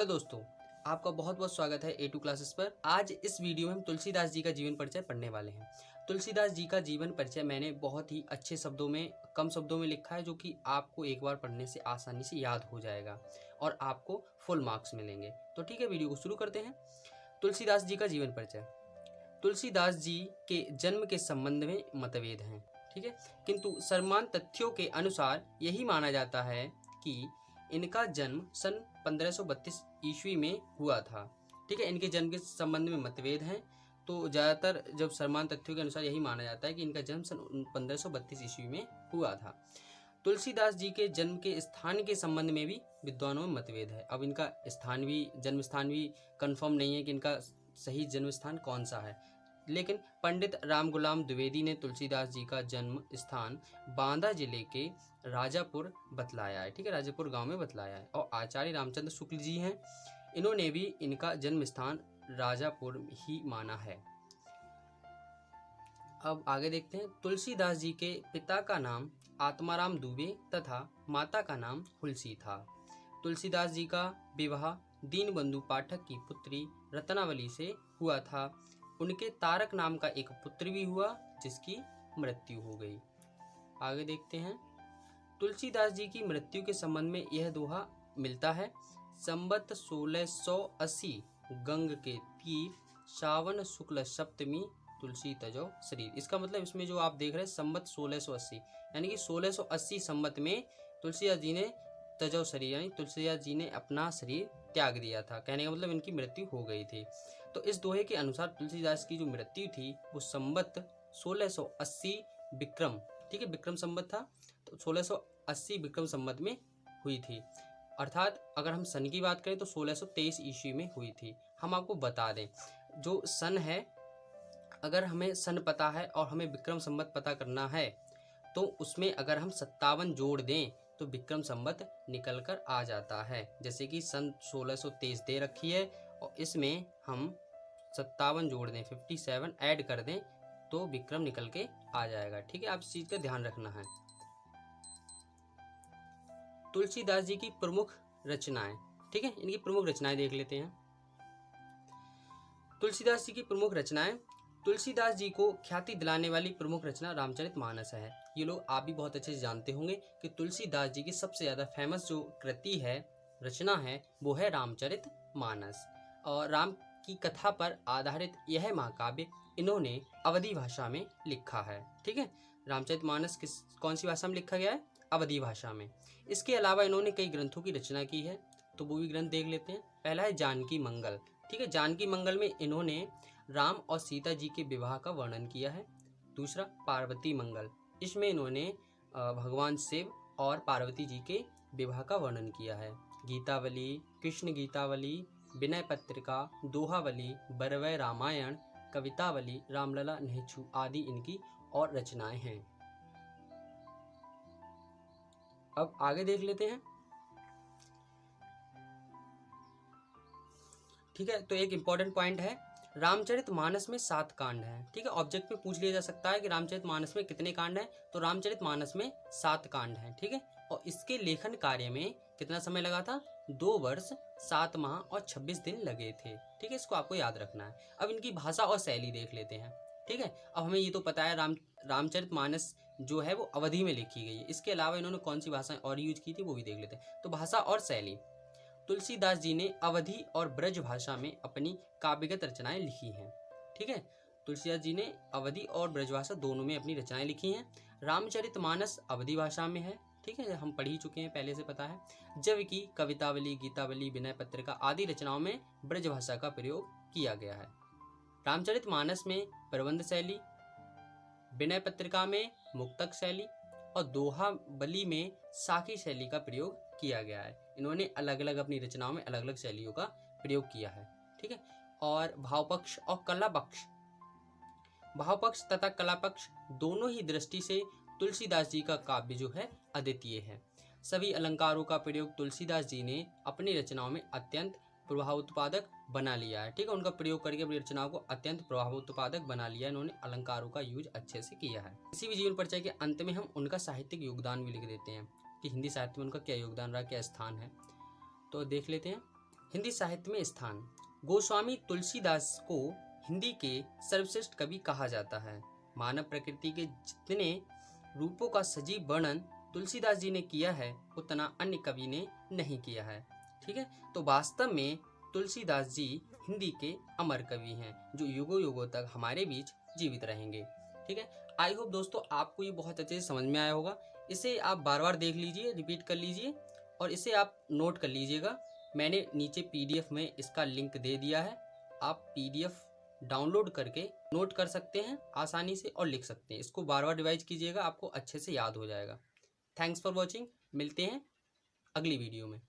दोस्तों, आपका बहुत बहुत स्वागत है A2 क्लासेस पर। आज इस वीडियो में हम तुलसीदास जी का जीवन परिचय पढ़ने वाले हैं। तुलसीदास जी का जीवन परिचय मैंने बहुत ही अच्छे शब्दों में, कम शब्दों में लिखा है, जो कि आपको एक बार पढ़ने से आसानी से याद हो जाएगा और आपको फुल मार्क्स मिलेंगे। तो ठीक है, वीडियो को शुरू करते हैं। तुलसीदास जी का जीवन परिचय। तुलसीदास जी के जन्म के संबंध में मतभेद हैं, ठीक है, किंतु समान तथ्यों के अनुसार यही माना जाता है कि इनका जन्म सन 1532 ईस्वी में हुआ था। ठीक है, इनके जन्म के संबंध में मतभेद हैं, तो ज़्यादातर जब समान तथ्यों के अनुसार यही माना जाता है कि इनका जन्म सन 1532 ईस्वी में हुआ था। तुलसीदास जी के जन्म के स्थान के संबंध में भी विद्वानों में मतभेद है। अब इनका स्थान भी, जन्म स्थान भी कंफर्म नहीं है कि इनका सही जन्म स्थान कौन सा है, लेकिन पंडित राम गुलाम द्विवेदी ने तुलसीदास जी का जन्म स्थान बांदा जिले के राजापुर बतलाया है। ठीक है, राजापुर गांव में बतलाया है। और आचार्य रामचंद्र शुक्ल जी हैं, इन्होंने भी इनका जन्म स्थान राजापुर ही माना है। अब आगे देखते हैं। तुलसीदास जी के पिता का नाम आत्माराम दुबे तथा माता का नाम हुलसी था। तुलसीदास जी का विवाह दीनबंधु पाठक की पुत्री रत्नावली से हुआ था। उनके तारक नाम का एक पुत्र भी हुआ, जिसकी मृत्यु हो गई। आगे देखते हैं। तुलसीदास जी की मृत्यु के संबंध में यह दोहा मिलता है। संबत 1680 गंग के तीर, सावन शुक्ल सप्तमी तुलसी तजो शरीर। इसका मतलब इसमें जो आप देख रहे हैं संबत 1680, यानी कि 1680 संबत में तुलसीदास जी ने तजो शरीर, यानी तुलसीदास जी ने अपना शरीर त्याग दिया था। कहने का मतलब इनकी मृत्यु हो गई थी। तो इस दोहे के अनुसार तुलसीदास की जो मृत्यु थी वो संबत 1680 विक्रम, ठीक है, विक्रम संबत था, तो 1680 विक्रम संबत में हुई थी। अर्थात अगर हम सन की बात करें तो 1623 ईस्वी में हुई थी। हम आपको बता दें, जो सन है, अगर हमें सन पता है और हमें विक्रम संबत पता करना है, तो उसमें अगर हम 57 जोड़ दें तो विक्रम संबत निकल कर आ जाता है। जैसे कि सन 1623 दे रखी है और इसमें हम 57 जोड़ दें, 57 ऐड कर दें, तो विक्रम निकल के आ जाएगा। ठीक है, आप इस चीज का ध्यान रखना है। तुलसीदास जी की प्रमुख रचनाएं, ठीक है, इनकी प्रमुख रचनाएं देख लेते हैं। तुलसीदास जी की प्रमुख रचनाएं। तुलसीदास जी को ख्याति दिलाने वाली प्रमुख रचना रामचरितमानस है। ये लोग आप भी बहुत अच्छे से जानते होंगे कि तुलसीदास जी की सबसे ज़्यादा फेमस जो कृति है, रचना है, वो है रामचरितमानस। और राम की कथा पर आधारित यह महाकाव्य इन्होंने अवधी भाषा में लिखा है। ठीक है, रामचरितमानस कौन सी भाषा में लिखा गया है? अवधी भाषा में। इसके अलावा इन्होंने कई ग्रंथों की रचना की है, तो वो भी ग्रंथ देख लेते हैं। पहला है जानकी मंगल। ठीक है, जानकी मंगल में इन्होंने राम और सीता जी के विवाह का वर्णन किया है। दूसरा पार्वती मंगल, इसमें इन्होंने भगवान शिव और पार्वती जी के विवाह का वर्णन किया है। गीतावली, कृष्ण गीतावली, विनय पत्रिका, दोहावली, बरवय रामायण, कवितावली, रामलला, नेछु आदि इनकी और रचनाएं हैं। अब आगे देख लेते हैं। ठीक है, तो एक इंपॉर्टेंट पॉइंट है, रामचरितमानस में 7 कांड हैं। ठीक है, ऑब्जेक्ट में पूछ लिया जा सकता है कि रामचरितमानस में कितने कांड हैं, तो रामचरितमानस में 7 कांड हैं। ठीक है, और इसके लेखन कार्य में कितना समय लगा था? 2 वर्ष 7 माह और 26 दिन लगे थे। ठीक है, इसको आपको याद रखना है। अब इनकी भाषा और शैली देख लेते हैं। ठीक है, अब हमें ये तो पता है रामचरितमानस जो है वो अवधी में लिखी गई है। इसके अलावा इन्होंने कौन सी भाषाएं और यूज की थी वो भी देख लेते हैं। तो भाषा और शैली, तुलसीदास जी ने अवधी और ब्रज भाषा में अपनी काव्यगत रचनाएं लिखी हैं। ठीक है, तुलसीदास जी ने अवधी और ब्रज भाषा दोनों में अपनी रचनाएं लिखी हैं। रामचरितमानस अवधी भाषा में है। ठीक है, हम पढ़ ही चुके हैं, पहले से पता है। जबकि कवितावली, गीतावली, विनय पत्रिका आदि रचनाओं में ब्रज भाषा का प्रयोग किया गया है। रामचरितमानस में प्रबंध शैली, विनय पत्रिका में मुक्तक शैली और दोहावली में साखी शैली का प्रयोग किया गया है। इन्होंने अलग अलग अपनी रचनाओं में अलग अलग शैलियों का प्रयोग किया है। ठीक है, और भावपक्ष और कला पक्ष, भावपक्ष तथा कला पक्ष दोनों ही दृष्टि से तुलसीदास जी का काव्य जो है अद्वितीय है। सभी अलंकारों का प्रयोग तुलसीदास जी ने अपनी रचनाओं में अत्यंत प्रभावोत्पादक बना लिया है। ठीक है, उनका प्रयोग करके अपनी रचनाओं को अत्यंत प्रभावोत्पादक बना लिया है। इन्होंने अलंकारों का यूज अच्छे से किया है। किसी भी जीवन परिचय के अंत में हम उनका साहित्यिक योगदान भी लिख देते हैं कि हिंदी साहित्य में उनका क्या योगदान रहा, क्या स्थान है। तो देख लेते हैं। हिंदी साहित्य में स्थान। गोस्वामी तुलसीदास को हिंदी के सर्वश्रेष्ठ कवि कहा जाता है। मानव प्रकृति के जितने रूपों का सजीव वर्णन तुलसीदास जी ने किया है उतना अन्य कवि ने नहीं किया है। ठीक है, तो वास्तव में तुलसीदास जी हिंदी के अमर कवि हैं जो युगों युगों तक हमारे बीच जीवित रहेंगे। ठीक है, आई होप दोस्तों आपको ये बहुत अच्छे से समझ में आया होगा। इसे आप बार बार देख लीजिए, रिपीट कर लीजिए और इसे आप नोट कर लीजिएगा। मैंने नीचे पीडीएफ में इसका लिंक दे दिया है, आप पीडीएफ डाउनलोड करके नोट कर सकते हैं आसानी से और लिख सकते हैं। इसको बार बार रिवाइज कीजिएगा, आपको अच्छे से याद हो जाएगा। थैंक्स फॉर वॉचिंग, मिलते हैं अगली वीडियो में।